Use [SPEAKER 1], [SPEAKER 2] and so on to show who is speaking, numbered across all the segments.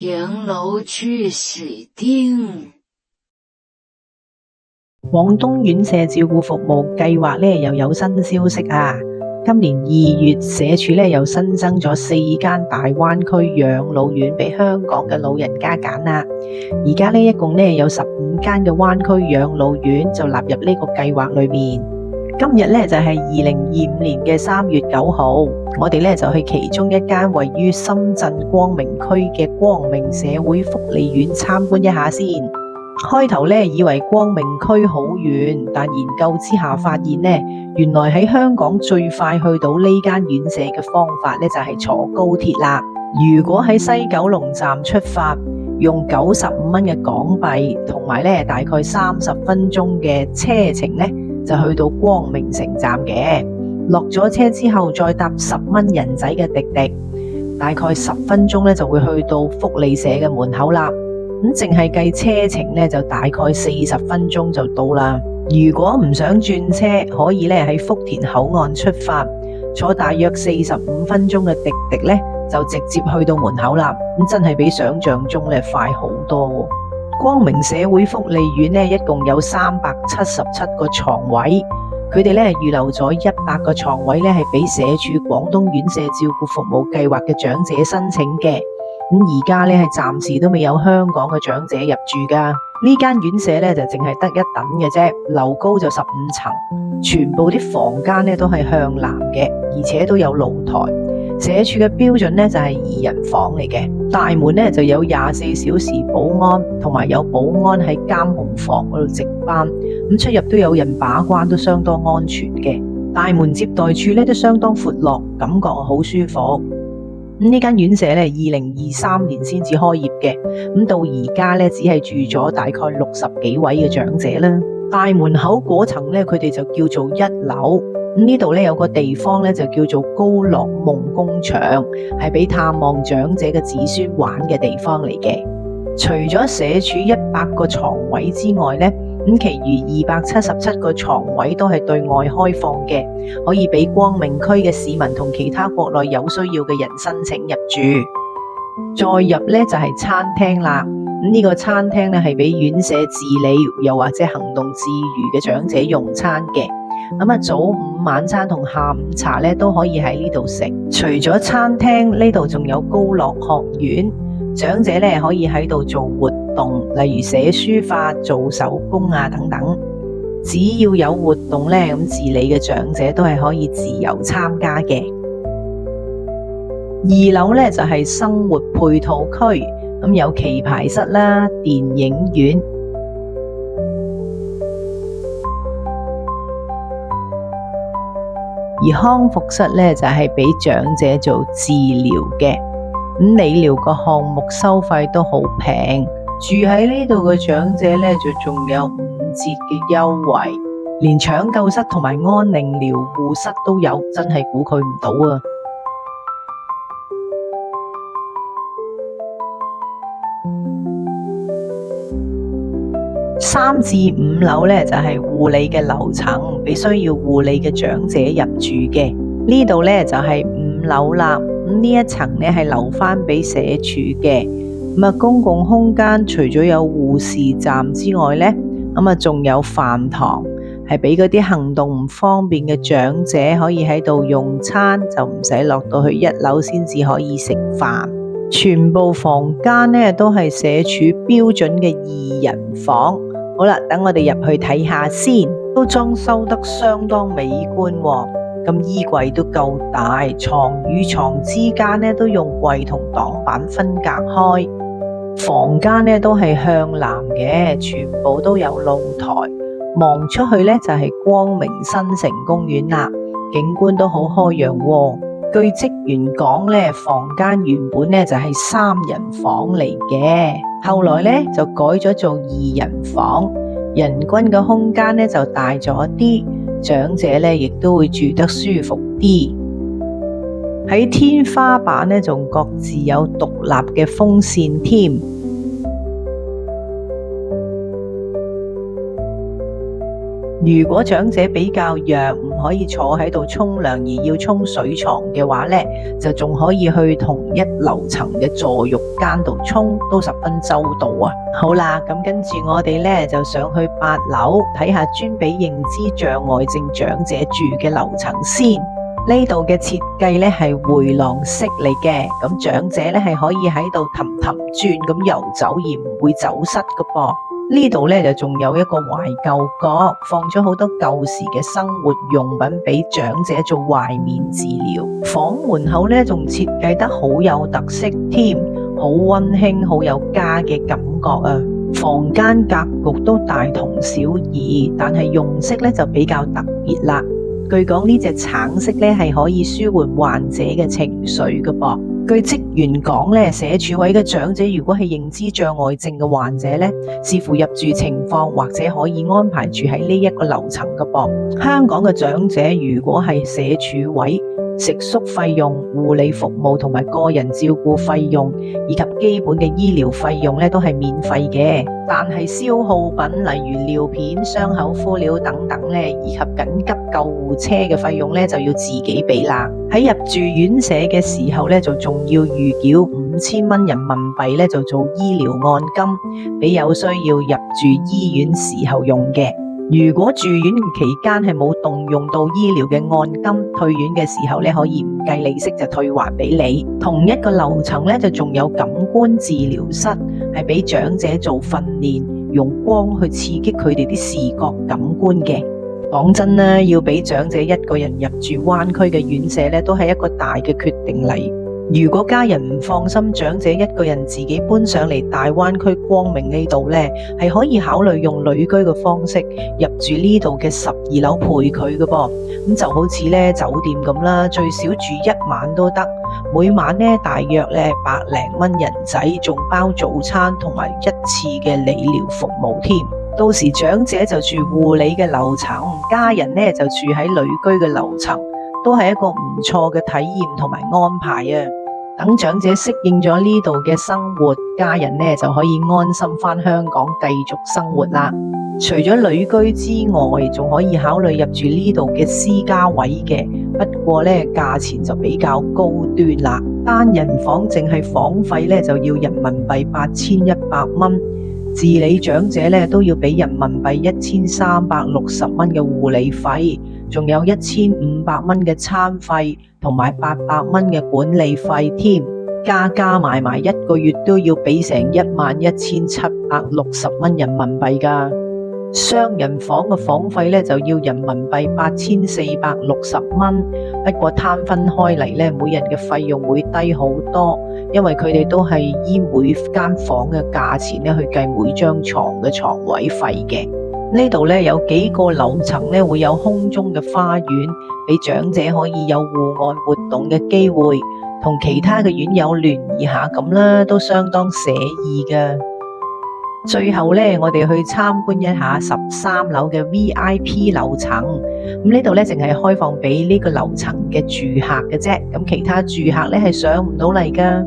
[SPEAKER 1] 洋樓居士丁。
[SPEAKER 2] 廣東院舍照顧服務計劃又有新消息啊！今年2月，社署又新增咗4間大灣區養老院俾香港嘅老人家揀啦。而家一共有15間嘅灣區養老院就納入呢個計劃裏面。今日就係2025年嘅3月9號，我哋就去其中一間位於深圳光明區嘅光明社會福利院參觀一下先。開頭以為光明區好遠，但研究之下發現原來喺香港最快去到呢間院舍嘅方法就係坐高鐵啦。如果喺西九龍站出發，用95蚊嘅港幣同埋大概30分鐘嘅車程就去到光明城站嘅。落咗車之後再搭10蚊人仔嘅滴滴，大概10分鐘就會去到福利社嘅門口啦。咁淨係計車程就大概40分鐘就到啦。如果唔想轉車，可以喺福田口岸出發，坐大約45分鐘嘅滴滴就直接去到門口啦。咁真係比想象中快好多。光明社會福利院一共有377個床位，佢哋預留咗100個床位係俾社署廣東院舍照顧服務計劃嘅長者申請嘅。咁而家係暫時都未有香港嘅長者入住噶。呢間院舍就淨係得1等嘅啫，樓高就15層，全部啲房間都係向南嘅，而且都有露台。社署嘅標準就係2人房嚟嘅，大門就有24小時保安，同埋有保安喺監控房嗰度值班，咁出入都有人把關，都相當安全嘅。大門接待處都相當闊落，感覺好舒服。呢間院舍2023年先至開業嘅，咁到而家只係住咗大概60幾位嘅長者啦。大門口嗰層佢哋就叫做1樓，呢度有個地方就叫做高樂夢工場，係俾探望長者嘅子孫玩嘅地方嚟嘅。除咗社署100個床位之外其餘277個床位都係對外開放嘅，可以俾光明區嘅市民同其他國內有需要嘅人申請入住。再入就係餐廳啦，呢個餐廳係俾院舍自理又或者行動自如嘅長者用餐嘅。早午晚餐同下午茶都可以喺呢度食。除咗餐廳，呢度仲有高樂學院，長者可以喺度做活動，例如寫書法、做手工等等。只要有活動咁自理嘅長者都係可以自由參加嘅。2樓就係生活配套區，有棋牌室啦、電影院。而康復室就係俾長者做治療嘅。理療個項目收費都好平，住喺呢度嘅長者就仲有5折嘅優惠，連搶救室同埋安寧療護室都有，真係估佢唔到啊！3至5樓就係護理嘅樓層，俾需要護理嘅長者入住嘅。呢度就係5樓啦。呢一層係留返俾社署嘅。公共空間除咗有護士站之外仲有飯堂，係俾嗰啲行動唔方便嘅長者可以喺度用餐，就唔使落到去1樓先至可以食飯。全部房間都係社署標準嘅2人房。好啦，等我哋入去睇下先，都裝修得相當美觀喎。衣櫃都夠大，床與床之間都用櫃同擋板分隔開。房間都係向南嘅，全部都有露台，望出去就係光明新城公園啦，景觀都好開揚喎。據職員講房間原本就係3人房嚟嘅，後來就改咗做2人房，人均嘅空間就大咗啲。長者亦都會住得舒服啲。喺天花板仲各自有獨立嘅風扇添。如果長者比較弱，唔可以坐喺度沖涼而要沖水床嘅話呢，就仲可以去同一樓層嘅坐浴間度沖，都十分周到啊！好啦，咁跟住我哋呢就上去8樓睇下專俾認知障礙症長者住嘅樓層先。呢度嘅設計呢係迴廊式嚟嘅，咁長者呢係可以喺度氹氹轉咁遊走而唔會走失噶噃。呢度呢就仲有一個懷舊角，放咗好多舊時嘅生活用品俾長者做懷緬治療。房門口呢仲設計得好有特色添，好溫馨，好有家嘅感覺啊！房間格局都大同小異，但係用色呢就比較特別啦。據講呢隻橙色呢係可以舒緩患者嘅情緒嘅噃。據職員講呢，社署位嘅長者如果係認知障礙症嘅患者呢，視乎入住情況或者可以安排住喺呢一個樓層嘅噃。香港嘅長者如果係社署位，食宿費用、護理服務同埋個人照顧費用以及基本嘅醫療費用呢都係免費嘅，但係消耗品例如尿片、傷口敷料等等呢，以及緊急救護車嘅費用呢就要自己俾啦。喺入住院舍嘅時候呢，就仲要預繳5000蚊人民幣呢就做醫療按金，俾有需要入住醫院時候用嘅。如果住院期間係冇動用到醫療嘅按金，退院嘅時候呢可以唔計利息就退還俾你。同一個樓層呢就仲有感官治療室，係俾長者做訓練，用光去刺激佢哋啲視覺感官嘅。講真啦，要俾長者一個人入住灣區嘅院舍呢都係一個大嘅決定嚟。如果家人唔放心長者一個人自己搬上嚟大灣區光明呢度呢，係可以考慮用旅居嘅方式入住呢度嘅12樓陪佢嘅噃。咁就好似呢酒店咁啦，最少住1晚都得，每晚呢大約呢100零蚊人仔，仲包早餐同埋1次嘅理療服務添。到時長者就住護理嘅樓層，家人呢就住喺旅居嘅樓層，都係一個唔錯嘅體驗同埋安排啊！等長者適應咗呢度嘅生活，家人呢就可以安心返香港繼續生活啦。除咗旅居之外，仲可以考慮入住呢度嘅私家位嘅，不過呢價錢就比較高端啦。單人房淨係房費呢就要人民幣8100蚊，自理長者呢都要俾人民幣1360蚊嘅護理費，仲有1500蚊嘅餐費同埋800蚊嘅管理費添，加埋一個月都要俾成11760蚊人民幣㗎。雙人房嘅房費呢就要人民幣8460蚊，不過攤分開嚟呢，每人嘅費用會低好多，因為佢哋都係依每間房嘅價錢呢去計每張床嘅床位費嘅。呢度呢有幾個樓層呢會有空中嘅花園，俾長者可以有戶外活動嘅機會，同其他嘅院友聯誼下咁啦，都相當寫意㗎。最後呢，我哋去參觀一下13樓嘅 VIP 樓層。咁呢度呢淨係開放俾呢個樓層嘅住客嘅啫，咁其他住客呢係上唔到嚟㗎。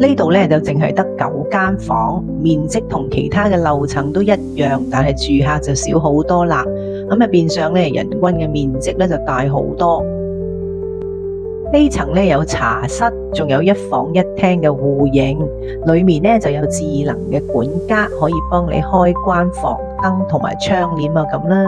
[SPEAKER 2] 呢度呢就淨係得9間房，面積同其他嘅樓層都一樣，但係住客就少好多啦。咁變相呢，人均嘅面積呢就大好多。呢層呢有茶室，仲有1房1廳嘅戶型，裏面呢就有智能嘅管家，可以幫你開關房燈同埋窗簾啊咁啦。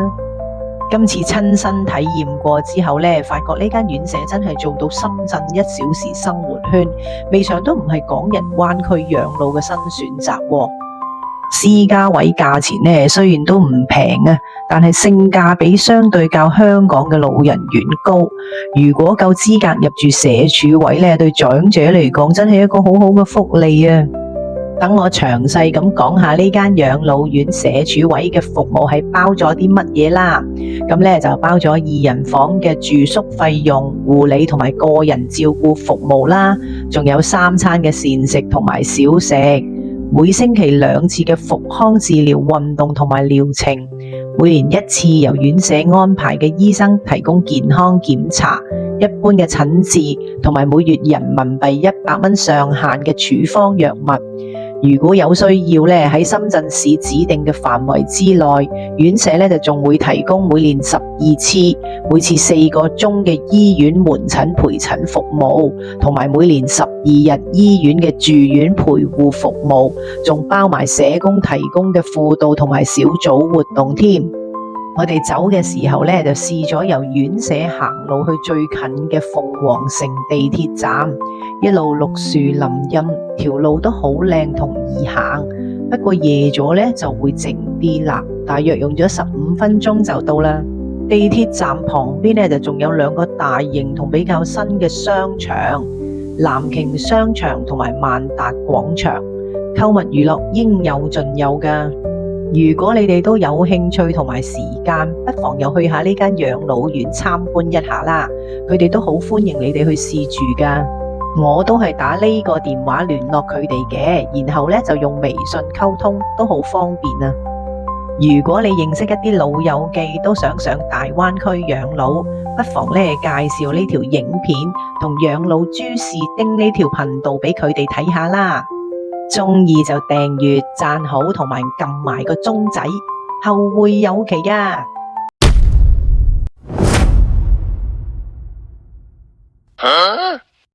[SPEAKER 2] 今次親身體驗過之後呢，發覺呢間院舍真係做到深圳1小時生活圈，未嘗都唔係港人灣區養老嘅新選擇喎。私家位價錢呢雖然都唔平啊，但係性價比相對較香港嘅老人院高。如果夠資格入住社署位呢，對長者嚟講真係一個好好嘅福利啊！等我詳細咁講下呢間養老院社署位嘅服務係包咗啲乜嘢啦。咁呢就包咗2人房嘅住宿費用、護理同埋個人照顧服務啦，仲有3餐嘅膳食同埋小食。每星期2次嘅復康治療運動同埋療程，每年1次由院舍安排嘅醫生提供健康檢查，一般嘅診治同埋每月人民幣100蚊上限嘅處方藥物。如果有需要咧，喺深圳市指定嘅範圍之內，院舍咧就仲會提供每年12次，每次4個鐘嘅醫院門診陪診服務，同埋每年12日醫院嘅住院陪護服務，仲包埋社工提供嘅輔導同埋小組活動添。我哋走嘅時候咧，就試咗由院舍行路去最近嘅鳳凰城地鐵站，一路綠樹林蔭，條路都好靚同易行。不過夜咗咧就會靜啲啦，大約用咗15分鐘就到啦。地鐵站旁邊咧就仲有2個大型同比較新嘅商場，藍鯨商場同埋萬達廣場，購物娛樂應有盡有㗎。如果你哋都有興趣同埋時間，不妨又去下呢間養老院參觀一下啦。佢哋都好歡迎你哋去試住㗎。我都係打呢個電話聯絡佢哋嘅，然後咧就用微信溝通，都好方便啊。如果你認識一啲老友記都想上大灣區養老，不妨咧介紹呢條影片同養老朱士丁呢條頻道俾佢哋睇下啦。鍾意就訂閱、讚好同埋撳埋個鐘仔，後會有期啊！